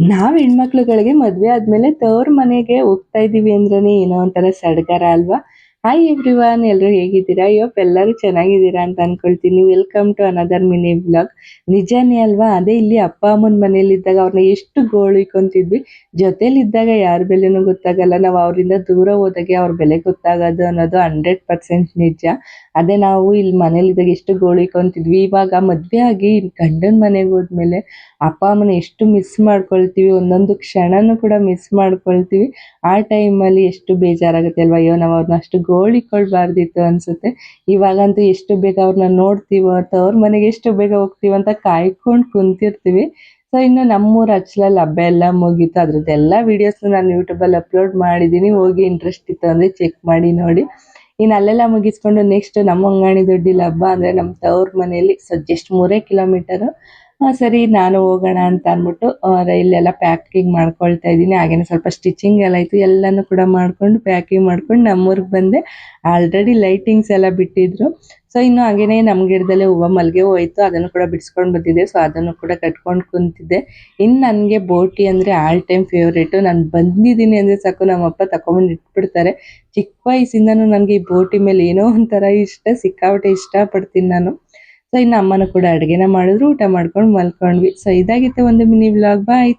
ನಾವ್ ಹೆಣ್ಮಕ್ಳುಗಳಿಗೆ ಮದ್ವೆ ಆದ್ಮೇಲೆ ತವ್ರ ಮನೆಗೆ ಹೋಗ್ತಾ ಇದೀವಿ ಅಂದ್ರೇನೆ ಏನೋ ಒಂಥರ ಸಡಗರ ಅಲ್ವಾ. ಹಾಯ್ ಎವ್ರಿವನ್, ಎಲ್ರು ಹೇಗಿದ್ದೀರಾ? ಎಲ್ಲರೂ ಚೆನ್ನಾಗಿದ್ದೀರಾ ಅಂತ ಅನ್ಕೊಳ್ತೀನಿ. Welcome to another mini vlog. ನಿಜಾನೇ ಅಲ್ವಾ? ಅದೇ ಇಲ್ಲಿ ಅಪ್ಪ ಅಮ್ಮನ ಮನೇಲಿದ್ದಾಗ ಅವ್ರನ್ನ ಎಷ್ಟು ಗೋಳಿಕೊಂತಿದ್ವಿ. ಜೊತೆಲಿದ್ದಾಗ ಯಾರ ಬೆಲೆನೂ ಗೊತ್ತಾಗಲ್ಲ. ನಾವು ಅವರಿಂದ ದೂರ ಹೋದಾಗೆ ಅವ್ರ ಬೆಲೆ ಗೊತ್ತಾಗೋದು ಅನ್ನೋದು 100% ನಿಜ. ಅದೇ ನಾವು ಇಲ್ಲಿ ಮನೇಲಿದ್ದಾಗ ಎಷ್ಟು ಗೋಳಿಕೊಂತಿದ್ವಿ. ಇವಾಗ ಮದ್ವೆ ಆಗಿ ಗಂಡನ ಮನೆಗೆ ಹೋದ್ಮೇಲೆ ಅಪ್ಪ ಅಮ್ಮನ ಎಷ್ಟು ಮಿಸ್ ಮಾಡ್ಕೊಳ್ತೀವಿ, ಒಂದೊಂದು ಕ್ಷಣನೂ ಕೂಡ ಮಿಸ್ ಮಾಡ್ಕೊಳ್ತೀವಿ. ಆ ಟೈಮಲ್ಲಿ ಎಷ್ಟು ಬೇಜಾರಾಗುತ್ತೆ ಅಲ್ವಾ. ಅಯ್ಯೋ, ನಾವು ಅವ್ರನ್ನ ಅಷ್ಟು ಗೋಳಿಕೊಳ್ಬಾರ್ದಿತ್ತು ಅನ್ಸುತ್ತೆ. ಇವಾಗಂತೂ ಎಷ್ಟು ಬೇಗ ಅವ್ರನ್ನ ನೋಡ್ತೀವೋ, ತವ್ರ ಮನೆಗೆ ಎಷ್ಟು ಬೇಗ ಹೋಗ್ತೀವಿ ಅಂತ ಕಾಯ್ಕೊಂಡು ಕುಂತಿರ್ತೀವಿ. ಸೊ ಇನ್ನು ನಮ್ಮೂರ ಅಚ್ಚಲಲ್ಲಿ ಹಬ್ಬ ಎಲ್ಲ ಮುಗೀತು. ಅದ್ರದ್ದೆಲ್ಲ ವಿಡಿಯೋಸ್ನ ನಾನು ಯೂಟ್ಯೂಬಲ್ಲಿ ಅಪ್ಲೋಡ್ ಮಾಡಿದ್ದೀನಿ. ಹೋಗಿ ಇಂಟ್ರೆಸ್ಟ್ ಇತ್ತು ಅಂದರೆ ಚೆಕ್ ಮಾಡಿ ನೋಡಿ. ಇನ್ನು ಅಲ್ಲೆಲ್ಲ ಮುಗಿಸ್ಕೊಂಡು ನೆಕ್ಸ್ಟ್ ನಮ್ಮ ಅಂಗಡಿ ದೊಡ್ಡಿಲಿ ಹಬ್ಬ ಅಂದರೆ ನಮ್ಮ ತವ್ರ ಮನೆಯಲ್ಲಿ. So just 3 kilometre. ಸರಿ ನಾನು ಹೋಗೋಣ ಅಂತ ಅಂದ್ಬಿಟ್ಟು ಇಲ್ಲೆಲ್ಲ ಪ್ಯಾಕಿಂಗ್ ಮಾಡ್ಕೊಳ್ತಾ ಇದ್ದೀನಿ. ಹಾಗೇನೆ ಸ್ವಲ್ಪ ಸ್ಟಿಚಿಂಗ್ ಎಲ್ಲ ಇತ್ತು, ಎಲ್ಲನೂ ಕೂಡ ಮಾಡ್ಕೊಂಡು ಪ್ಯಾಕಿಂಗ್ ಮಾಡ್ಕೊಂಡು ನಮ್ಮೂರಿಗೆ ಬಂದೆ. ಆಲ್ರೆಡಿ ಲೈಟಿಂಗ್ಸ್ ಎಲ್ಲ ಬಿಟ್ಟಿದ್ರು. ಸೊ ಇನ್ನು ಹಾಗೇನೆ ನಮ್ಮ ಗಿಡದಲ್ಲೇ ಹೂವು ಮಲ್ಲಿಗೆ ಹೋಯ್ತು, ಅದನ್ನು ಕೂಡ ಬಿಡಿಸ್ಕೊಂಡು ಬಂದಿದ್ದೆ. ಸೊ ಅದನ್ನು ಕೂಡ ಕಟ್ಕೊಂಡು ಕುಂತಿದ್ದೆ. ಇನ್ನು ನನಗೆ ಬೋಟಿ ಅಂದರೆ ಆಲ್ ಟೈಮ್ ಫೇವ್ರೇಟು. ನಾನು ಬಂದಿದ್ದೀನಿ ಅಂದರೆ ಸಾಕು ನಮ್ಮಪ್ಪ ತಗೊಂಬಂದು ಇಟ್ಬಿಡ್ತಾರೆ. ಚಿಕ್ಕ ವಯಸ್ಸಿಂದನೂ ನನಗೆ ಈ ಬೋಟಿ ಮೇಲೆ ಏನೋ ಒಂಥರ ಇಷ್ಟ, ಸಿಕ್ಕಾಪಟ್ಟೆ ಇಷ್ಟಪಡ್ತೀನಿ ನಾನು. ಸೊ ಇನ್ನು ಅಮ್ಮನೂ ಕೂಡ ಅಡುಗೆನ ಮಾಡಿದ್ರು, ಊಟ ಮಾಡ್ಕೊಂಡು ಮಲ್ಕೊಂಡ್ವಿ. ಸೊ ಇದಾಗಿತ್ತು ಒಂದು ಮಿನಿ ವ್ಲಾಗ್. ಬಾಯ್.